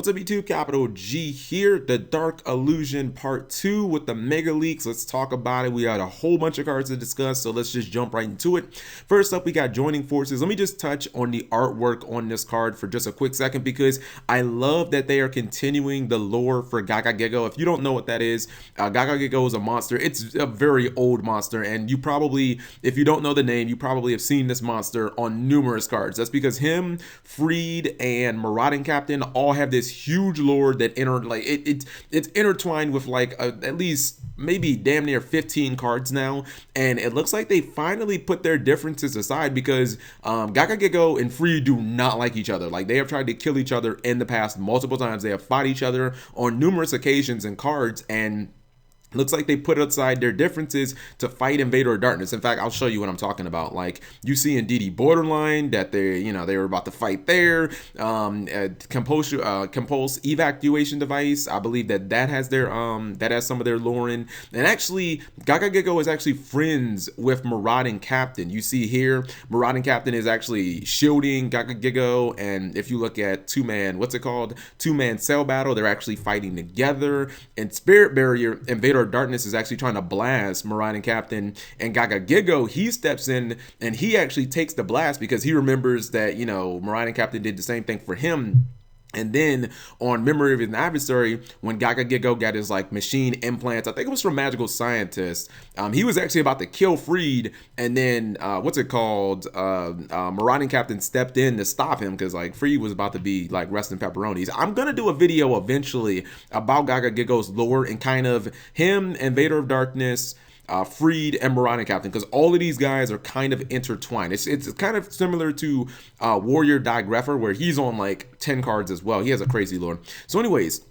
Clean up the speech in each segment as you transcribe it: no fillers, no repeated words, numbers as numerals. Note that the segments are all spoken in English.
What's up YouTube, Capital G here, the Dark Illusion Part 2 with the Mega Leaks. Let's talk about it. We got a whole bunch of cards to discuss, so let's just jump right into it. First up, we got Joining Forces. Let me just touch on the artwork on this card for just a quick second because I love that they are continuing the lore for Gagagigo. If you don't know what that is, Gagagigo is a monster. It's a very old monster, and you probably, if you don't know the name, you probably have seen this monster on numerous cards. That's because him, Freed, and Marauding Captain all have this huge lore that it's intertwined with like at least maybe damn near 15 cards now, and it looks like they finally put their differences aside because Gagagigo and Free do not like each other. Like, they have tried to kill each other in the past multiple times. They have fought each other on numerous occasions in cards, and looks like they put aside their differences to fight Invader of Darkness. In fact, I'll show you what I'm talking about. Like, you see in DD Borderline that they were about to fight there. Compulse evacuation device. I believe that has their that has some of their lore in. And actually, Gagagigo is actually friends with Marauding Captain. You see here, Marauding Captain is actually shielding Gagagigo, and if you look at two-man cell battle, they're actually fighting together. And Spirit Barrier, Invader of Darkness is actually trying to blast Marauding Captain, and Gagagigo, he steps in and he actually takes the blast because he remembers that, Marauding Captain did the same thing for him. And then on Memory of an Adversary, when Gagagigo got his like machine implants, I think it was from Magical Scientist, he was actually about to kill Freed, and then Marauding Captain stepped in to stop him because like Freed was about to be like resting pepperonis. I'm gonna do a video eventually about Gagagigo's lore and kind of him, Invader of Darkness, Freed, and Marauding Captain, because all of these guys are kind of intertwined. It's kind of similar to Warrior Digrapher, where he's on like 10 cards as well. He has a crazy lore. So anyways,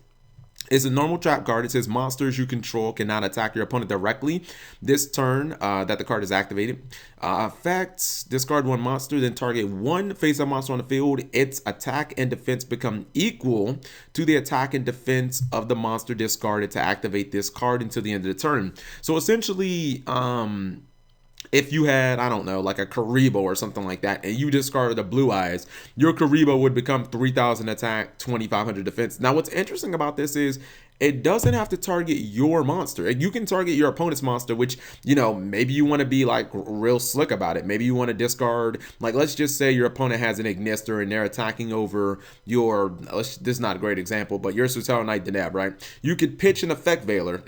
it's a normal trap card. It says monsters you control cannot attack your opponent directly this turn that the card is activated. Effects: discard one monster, then target one face-up monster on the field. Its attack and defense become equal to the attack and defense of the monster discarded to activate this card until the end of the turn. So essentially, if you had, I don't know, like a Karibo or something like that, and you discarded the Blue Eyes, your Karibo would become 3,000 attack, 2,500 defense. Now, what's interesting about this is it doesn't have to target your monster. You can target your opponent's monster, which, maybe you want to be like real slick about it. Maybe you want to discard, like, let's just say your opponent has an Ignister and they're attacking over your, this is not a great example, but your Sutaro Knight Deneb, right? You could pitch an Effect Veiler.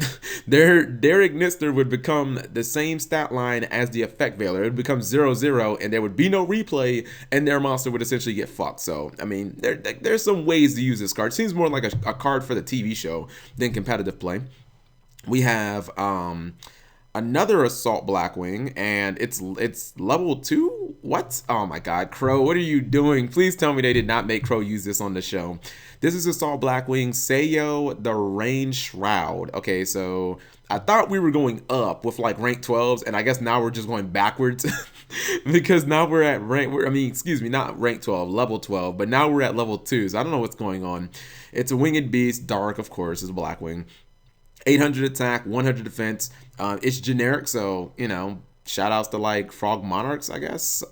their Ignister would become the same stat line as the Effect Veiler. It would become 0/0, and there would be no replay, and their monster would essentially get fucked. So, I mean, there's some ways to use this card. It seems more like a card for the TV show than competitive play. We have another Assault Blackwing, and it's level 2. What? Oh my god, Crow, what are you doing? Please tell me they did not make Crow use this on the show. This is Assault Blackwing, Seiyo the Rain Shroud. Okay, so I thought we were going up with like rank 12s, and I guess now we're just going backwards because now we're at not rank 12, level 12, but now we're at level 2, so I don't know what's going on. It's a winged beast, dark, of course, is a Blackwing. 800 attack, 100 defense. It's generic, so, shout outs to like Frog Monarchs, I guess.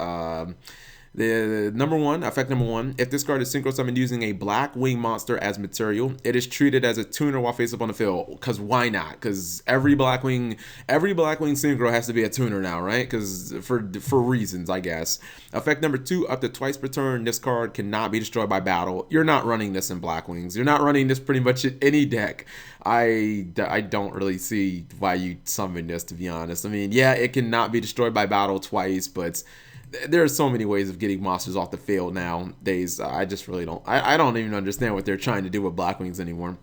The effect number one, if this card is synchro summoned using a Blackwing monster as material, it is treated as a tuner while face up on the field. Because why not? Because every Blackwing synchro has to be a tuner now, right? Because for reasons, I guess. Effect number two, up to twice per turn, this card cannot be destroyed by battle. You're not running this in Blackwings. You're not running this pretty much in any deck. I don't really see why you summon this, to be honest. I mean, yeah, it cannot be destroyed by battle twice, but there are so many ways of getting monsters off the field nowadays. I just really don't. I don't even understand what they're trying to do with Blackwings anymore.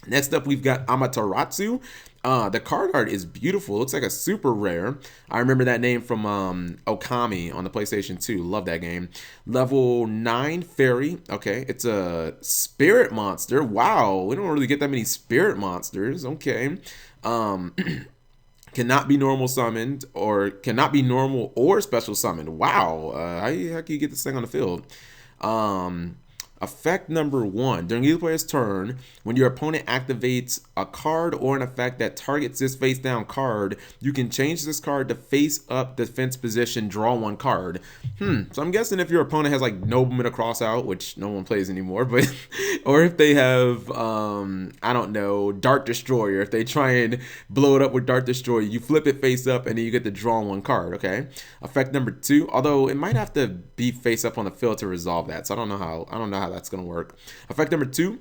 Next up, we've got Amaterasu. The card art is beautiful. It looks like a super rare. I remember that name from Okami on the PlayStation 2. Love that game. Level 9 fairy. Okay, it's a spirit monster. Wow, we don't really get that many spirit monsters. Okay. Cannot be normal summoned, or cannot be normal or special summoned. Wow, how can you get this thing on the field? Effect number 1. During either player's turn, when your opponent activates a card or an effect that targets this face down card, you can change this card to face up defense position, draw 1 card. So I'm guessing if your opponent has like Nobleman to cross out, which no one plays anymore, but or if they have I don't know, Dart Destroyer, if they try and blow it up with Dart Destroyer, you flip it face up and then you get to draw 1 card, okay? Effect number 2, although it might have to be face up on the field to resolve that. So I don't know how that's going to work. Effect number 2,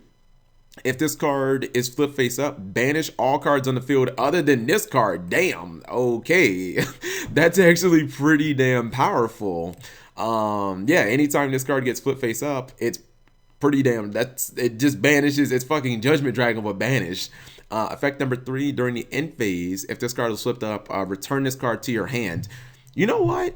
if this card is flipped face up, banish all cards on the field other than this card. Damn. Okay. That's actually pretty damn powerful. Yeah, anytime this card gets flipped face up, it's pretty damn, it just banishes. It's fucking Judgment Dragon but banished. Effect number 3, during the end phase, if this card is flipped up, return this card to your hand. You know what?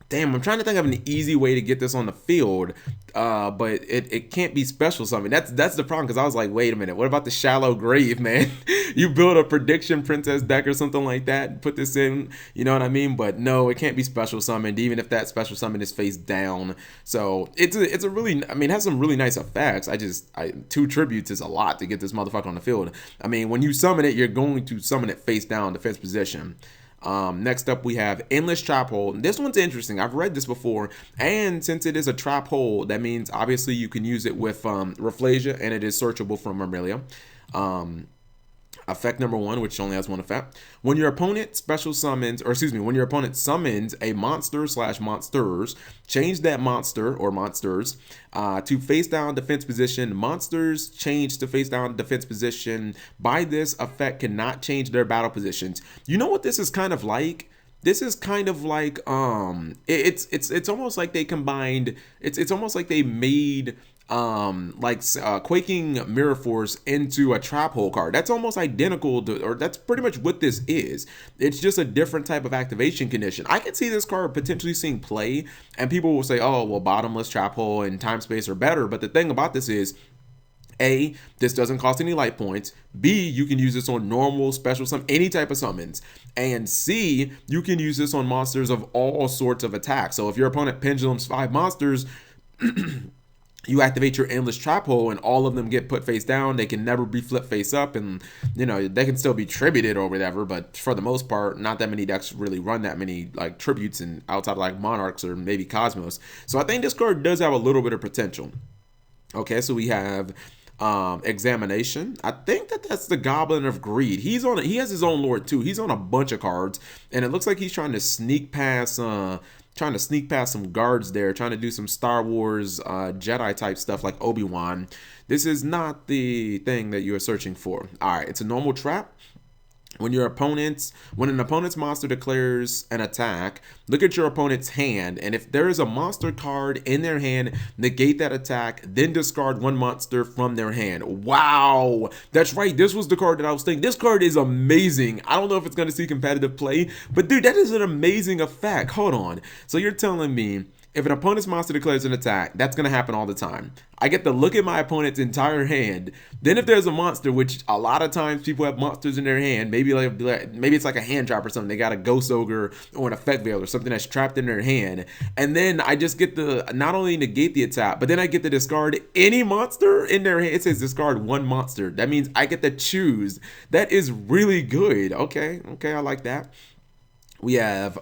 Damn, I'm trying to think of an easy way to get this on the field, but it can't be special summon. That's the problem, because I was like, wait a minute, what about the Shallow Grave, man? You build a Prediction Princess deck or something like that and put this in, you know what I mean? But no, it can't be special summoned, even if that special summon is face down. So it's a really, I mean, it has some really nice effects. 2 tributes is a lot to get this motherfucker on the field. I mean, when you summon it, you're going to summon it face down, defense position. Next up, we have Endless Trap Hole. This one's interesting. I've read this before, and since it is a trap hole, that means obviously you can use it with Rafflesia, and it is searchable from Amelia. Effect number 1, which only has 1 effect. When your opponent when your opponent summons a monster/monsters, change that monster or monsters to face down defense position. Monsters change to face down defense position. By this effect, cannot change their battle positions. You know what this is kind of like? This is kind of like it's almost like they combined. It's almost like they made Quaking Mirror Force into a trap hole card. That's almost identical to, or that's pretty much what this is. It's just a different type of activation condition. I could see this card potentially seeing play, and people will say, oh, well, bottomless trap hole and time space are better. But the thing about this is, A, this doesn't cost any light points. B, you can use this on normal, special summon, any type of summons. And C, you can use this on monsters of all sorts of attacks. So if your opponent pendulums 5 monsters, you activate your Endless Trap Hole and all of them get put face down. They can never be flipped face up, and you know, they can still be tributed or whatever, but for the most part, not that many decks really run that many like tributes and outside of like Monarchs or maybe Cosmos. So I think this card does have a little bit of potential. Okay, so we have Examination. I think that's the Goblin of Greed. He has his own lord too. He's on a bunch of cards, and it looks like he's trying to sneak past some guards there, trying to do some Star Wars Jedi type stuff like Obi-Wan. This is not the thing that you are searching for. All right, it's a normal trap. When an opponent's monster declares an attack, look at your opponent's hand, and if there is a monster card in their hand, negate that attack, then discard 1 monster from their hand. Wow, that's right. This was the card that I was thinking. This card is amazing. I don't know if it's going to see competitive play, but dude, that is an amazing effect. Hold on. So you're telling me if an opponent's monster declares an attack, that's going to happen all the time. I get to look at my opponent's entire hand. Then if there's a monster, which a lot of times people have monsters in their hand, maybe it's like a hand trap or something. They got a Ghost Ogre or an Effect Veil or something that's trapped in their hand. And then I just get to not only negate the attack, but then I get to discard any monster in their hand. It says discard 1 monster. That means I get to choose. That is really good. Okay, I like that. We have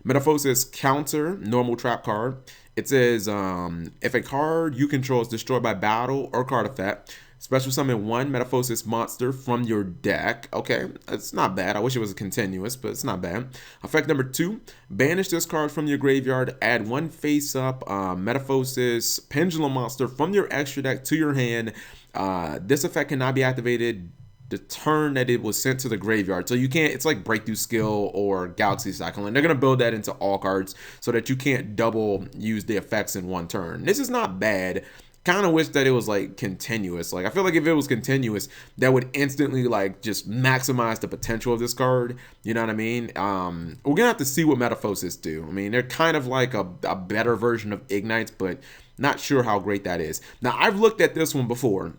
Metamorphosis Counter, normal trap card. It says, if a card you control is destroyed by battle or card effect, special summon 1 Metamorphosis monster from your deck. Okay, it's not bad. I wish it was a continuous, but it's not bad. Effect number 2, banish this card from your graveyard. Add 1 face-up Metamorphosis Pendulum monster from your extra deck to your hand. This effect cannot be activated the turn that it was sent to the graveyard. So you can't, it's like Breakthrough Skill or Galaxy Cyclone. They're going to build that into all cards so that you can't double use the effects in 1 turn. This is not bad. Kind of wish that it was like continuous. Like I feel like if it was continuous, that would instantly like just maximize the potential of this card. You know what I mean? We're gonna have to see what Metamorphosis do. I mean, they're kind of like a better version of Ignites, but not sure how great that is. Now I've looked at this one before.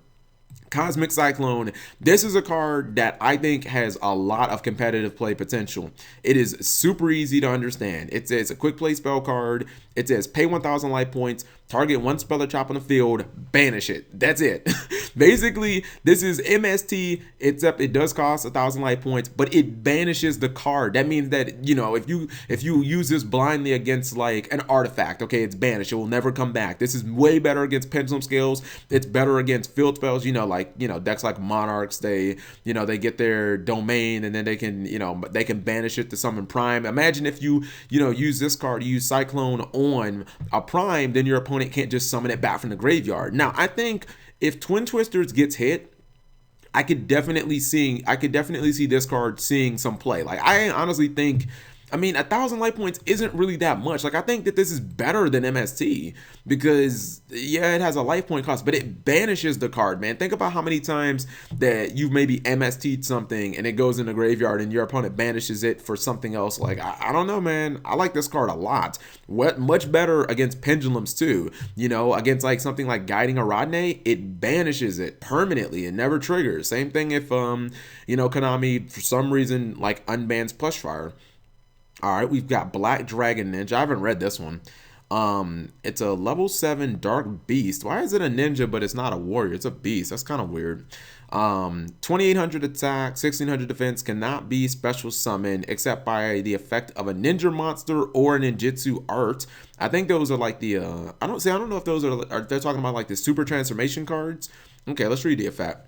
Cosmic Cyclone. This is a card that I think has a lot of competitive play potential. It is super easy to understand. It says a quick play spell card. It says pay 1,000 life points, target one spell or chop on the field, banish it. That's it. Basically, this is MST, except it does cost 1,000 life points, but it banishes the card. That means that, you know, if you use this blindly against like an artifact, okay, it's banished. It will never come back. This is way better against pendulum scales. It's better against field spells, you know, like, you know, decks like Monarchs, they get their domain and then they can, they can banish it to summon Prime. Imagine if you use this card, you use Cyclone on a Prime, then your opponent can't just summon it back from the graveyard. Now, I think if Twin Twisters gets hit, I could definitely see this card seeing some play. Like, I honestly think, I mean, 1,000 life points isn't really that much. Like, I think that this is better than MST because, yeah, it has a life point cost, but it banishes the card, man. Think about how many times that you've maybe MST'd something and it goes in the graveyard and your opponent banishes it for something else. Like, I don't know, man. I like this card a lot. Much better against pendulums, too. You know, against, like, something like Guiding Aradne, it banishes it permanently. It never triggers. Same thing if, Konami, for some reason, like, unbans Plushfire. All right, we've got Black Dragon Ninja. I haven't read this one. It's a level 7 Dark Beast. Why is it a ninja, but it's not a warrior? It's a beast. That's kind of weird. 2,800 attack, 1,600 defense, cannot be special summoned except by the effect of a ninja monster or a ninjutsu art. I think those are like the, I don't know if those are they're talking about like the super transformation cards. Okay, let's read the effect.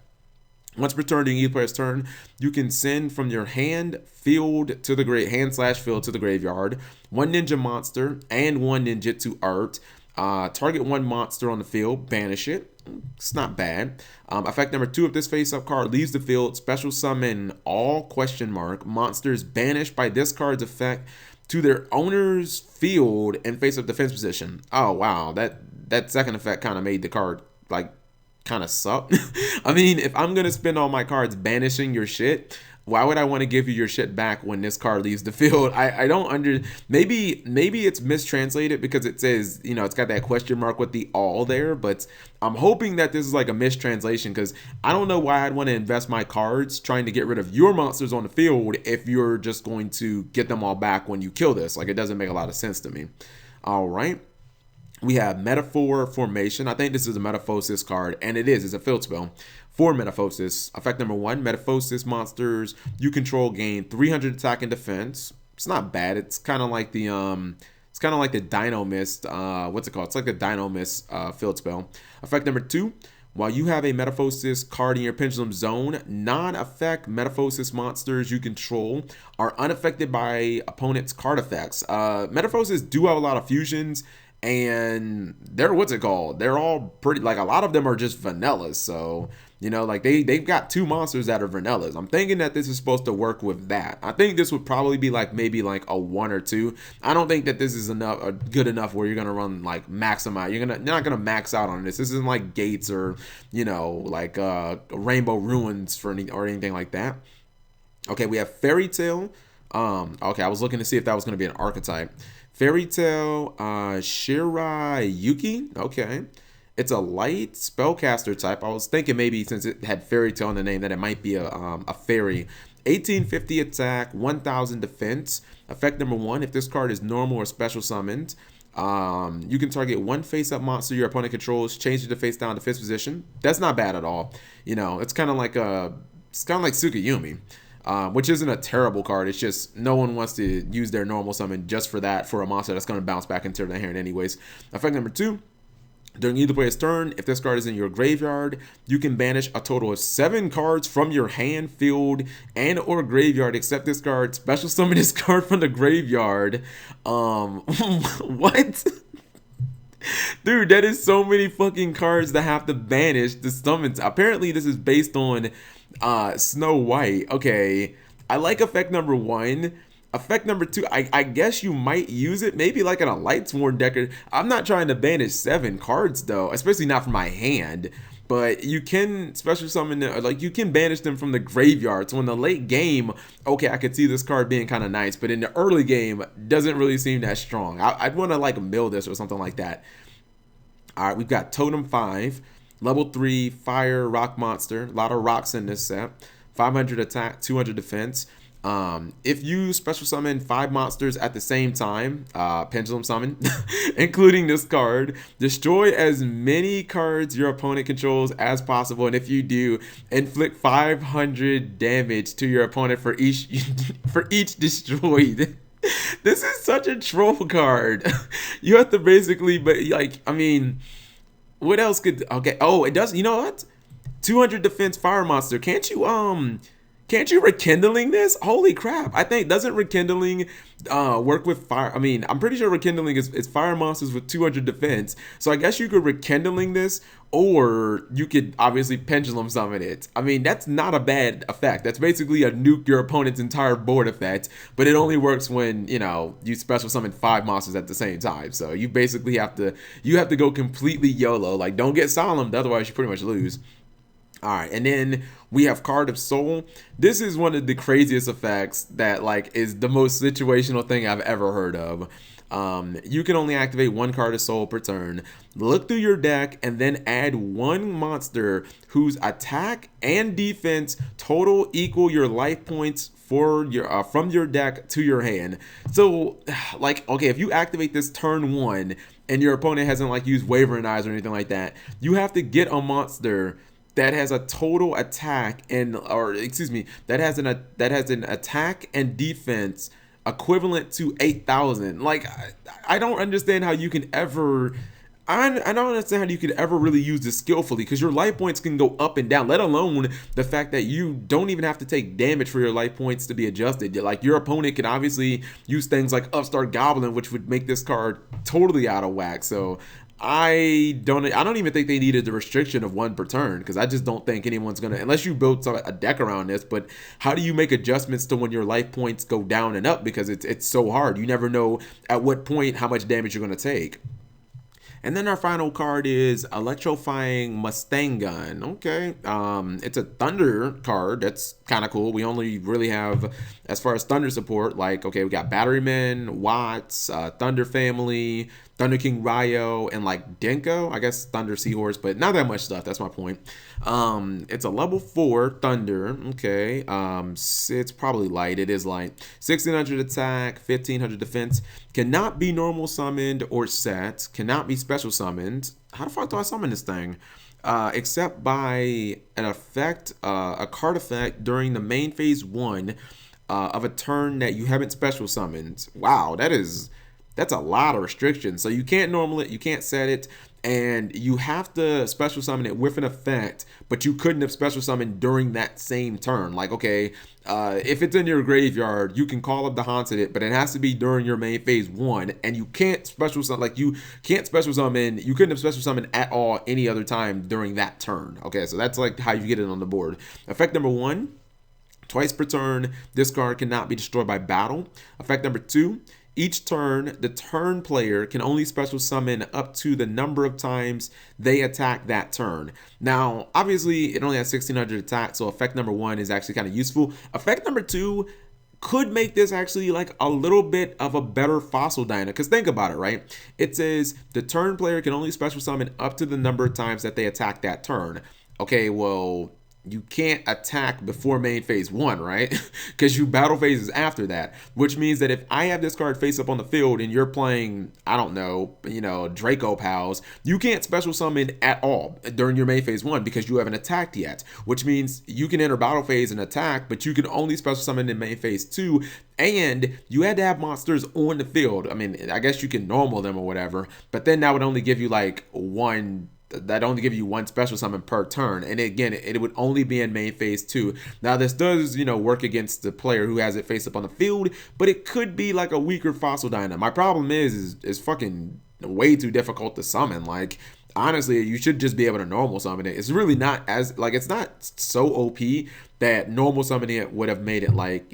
Once returned during each player's turn, you can send from your hand field to the hand/field to the graveyard one ninja monster and one ninjutsu art. Target one monster on the field, banish it. It's not bad. Effect number 2: if this face-up card leaves the field, special summon all ? Monsters banished by this card's effect to their owner's field and face-up defense position. Oh wow, that second effect kind of made the card like kind of suck. I mean, if I'm gonna spend all my cards banishing your shit, why would I want to give you your shit back when this card leaves the field? I don't maybe it's mistranslated because it says, it's got that question mark with the all there, but I'm hoping that this is like a mistranslation because I don't know why I'd want to invest my cards trying to get rid of your monsters on the field if you're just going to get them all back when you kill this. Like, it doesn't make a lot of sense to me. All right. We have Metaphor Formation. I think this is a Metaphosis card, and it's a field spell for Metaphosis. Effect number 1: Metaphosis monsters you control gain 300 attack and defense. It's not bad. It's kind of like the Dino Mist. What's it called? It's like the Dino Mist field spell. Effect number 2: while you have a Metaphosis card in your Pendulum Zone, non-effect Metaphosis monsters you control are unaffected by opponent's card effects. Metaphosis do have a lot of fusions. And they're they're all pretty, like, a lot of them are just vanillas. So, like they've got 2 monsters that are vanillas. I'm thinking that this is supposed to work with that. I think this would probably be like maybe like a 1 or 2. I don't think that this is good enough where you're gonna run like maximize. You're not gonna max out on this. This isn't like Gates or like Rainbow Ruins or anything like that. Okay, we have Fairy Tale. Okay, I was looking to see if that was gonna be an archetype. Fairy Tale, Shirayuki. Okay. It's a light spellcaster type. I was thinking maybe since it had Fairy Tale in the name that it might be a fairy. 1850 attack, 1000 defense. Effect number 1: if this card is normal or special summoned, you can target one face-up monster your opponent controls, change it to face-down defense position. That's not bad at all. It's kind of like Tsukiyumi. Which isn't a terrible card. It's just no one wants to use their normal summon just for that, for a monster that's going to bounce back into their hand anyways. Effect number 2: during either player's turn, if this card is in your graveyard, you can banish a total of 7 cards from your hand, field, and or graveyard, except this card. Special summon this card from the graveyard. What? Dude, that is so many fucking cards that have to banish the summons. Apparently, this is based on Snow White. Okay, I like effect number 1. Effect number 2, I guess you might use it maybe like in a Lightsworn deck. I'm not trying to banish 7 cards though, especially not from my hand. But you can special summon them, like you can banish them from the graveyard. So in the late game, okay, I could see this card being kind of nice. But in the early game, doesn't really seem that strong. I'd want to like mill this or something like that. All right, we've got Totem 5. Level 3 fire rock monster. A lot of rocks in this set. 500 attack, 200 defense. If you special summon 5 monsters at the same time, pendulum summon, including this card, destroy as many cards your opponent controls as possible, and if you do, inflict 500 damage to your opponent for each for each destroyed. This is such a troll card. You have to basically, but like, I mean, what else could? Okay, oh, it does. You know what? 200 defense fire monster. Can't you rekindling this? Holy crap. I think, doesn't rekindling work with fire? I mean, I'm pretty sure rekindling is fire monsters with 200 defense. So I guess you could rekindling this, or you could obviously pendulum summon it. I mean, that's not a bad effect. That's basically a nuke your opponent's entire board effect, but it only works when, you know, you special summon 5 monsters at the same time. So you basically have to go completely YOLO. Like, don't get solemned, otherwise you pretty much lose. All right, and then we have Card of Soul. This is one of the craziest effects that, like, is the most situational thing I've ever heard of. You can only activate 1 Card of Soul per turn. Look through your deck and then add 1 monster whose attack and defense total equal your life points for your from your deck to your hand. So, like, okay, if you activate this turn 1 and your opponent hasn't, like, used Wavering Eyes or anything like that, you have to get a monster that has a total attack and, or excuse me, that has an attack and defense equivalent to 8,000. Like, I don't understand how you can ever. I don't understand how you could ever really use this skillfully, because your life points can go up and down, let alone the fact that you don't even have to take damage for your life points to be adjusted. Like, your opponent can obviously use things like Upstart Goblin, which would make this card totally out of whack. So I don't even think they needed the restriction of 1 per turn, because I just don't think anyone's gonna, unless you build a deck around this. But how do you make adjustments to when your life points go down and up, because it's so hard. You never know at what point how much damage you're gonna take. And then our final card is Electrifying Mustang Gun. Okay, it's a Thunder card. That's kind of cool. We only really have, as far as Thunder support, like, okay, we got Batteryman, Watts, Thunder Family, Thunder King Ryo, and like Denko. I guess Thunder Seahorse, but not that much stuff. That's my point. It's a level 4 Thunder. Okay, it's probably light. It is light. 1600 attack, 1500 defense. Cannot be normal summoned or set. Cannot be special summoned. How the fuck do I summon this thing? Except by an effect, a card effect during the main phase 1 of a turn that you haven't special summoned. Wow, that's a lot of restrictions. So you can't normal it, you can't set it, and you have to special summon it with an effect, but you couldn't have special summoned during that same turn. Like, okay, if it's in your graveyard, you can call up the Haunted it, but it has to be during your main phase 1, and you can't special summon, like, you can't special summon, you couldn't have special summoned at all any other time during that turn. Okay, so that's like how you get it on the board. Effect number 1, twice per turn, this card cannot be destroyed by battle. Effect number 2, each turn, the turn player can only special summon up to the number of times they attack that turn. Now, obviously, it only has 1600 attack, so effect number 1 is actually kind of useful. Effect number 2 could make this actually like a little bit of a better Fossil Dyna, because think about it, right? It says the turn player can only special summon up to the number of times that they attack that turn. Okay, well, you can't attack before main phase 1, right? Because you battle phases after that, which means that if I have this card face up on the field and you're playing, I don't know, Draco Pals, you can't special summon at all during your main phase 1 because you haven't attacked yet, which means you can enter battle phase and attack, but you can only special summon in main phase 2, and you had to have monsters on the field. I mean, I guess you can normal them or whatever, but then that would only give you like one special summon per turn, and again, it would only be in main phase 2. Now, this does, work against the player who has it face up on the field, but it could be like a weaker Fossil Dyna. My problem is fucking way too difficult to summon. Like, honestly, you should just be able to normal summon it. It's really not as, like, it's not so OP that normal summoning it would have made it like,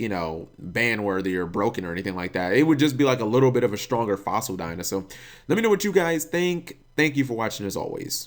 ban worthy or broken or anything like that. It would just be like a little bit of a stronger Fossil Dyna. So let me know what you guys think. Thank you for watching as always.